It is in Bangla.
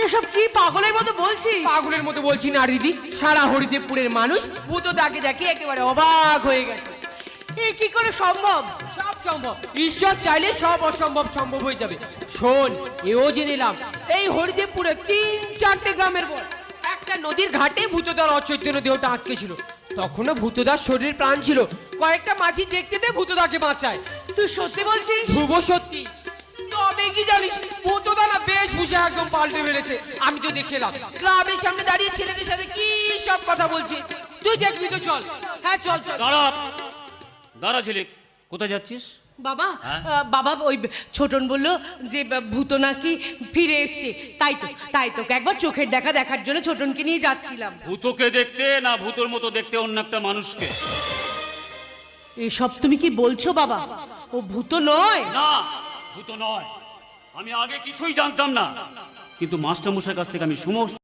এসব কি পাগলের মতো বলছি? পাগলের মতো বলছি না দিদি, সারা হরিদেবপুরের মানুষ ভূত দাগে দেখে একেবারে অবাক হয়ে গেছে। এ কি করে সম্ভব? সব সম্ভব, ঈশ্বর চাইলে সব অসম্ভব সম্ভব হয়ে যাবে। শোন, এও জেনে নিলাম, এই হরিদেবপুরে 3-4টে গ্রামের পর একটা নদীর ঘাটে ভূতদার অচৈতন্য দেহটা আটকে ছিল। তখনও ভূতদার শরীর প্রাণ ছিল। কয়েকটা মাঝি দেখতে পেয়ে ভূতদাকে বাঁচায়। তুই সত্যি বলছিস? ধ্রুব সত্যি। তবে কি জানিস, ভূতদা না বেশ ভূষে একদম পাল্টে ফেলেছে। আমি তো দেখলাম ক্লাবের সামনে দাঁড়িয়ে ছেলেদের সাথে কি সব কথা বলছে। তুই দেখবি তো, চল। হ্যাঁ চল চল। দাঁড়া দাঁড়া ছেলে, কোথায় যাচ্ছিস? বাবা, বাবা ওই ছোটন বললো যে ভূত নাকি ফিরে এসছে, তাই তোকে একবার চোখের দেখা দেখার জন্য ছোটনকে নিয়ে যাচ্ছিলাম। ভূতকে দেখতে না ভূতর মতো দেখতে অন্য একটা মানুষকে? এসব তুমি কি বলছো বাবা? ও ভূত নয়। না, ভূত নয়। আমি আগে কিছুই জানতাম না, কিন্তু মাস্টারমশাইয়ের কাছ থেকে আমি সমস্ত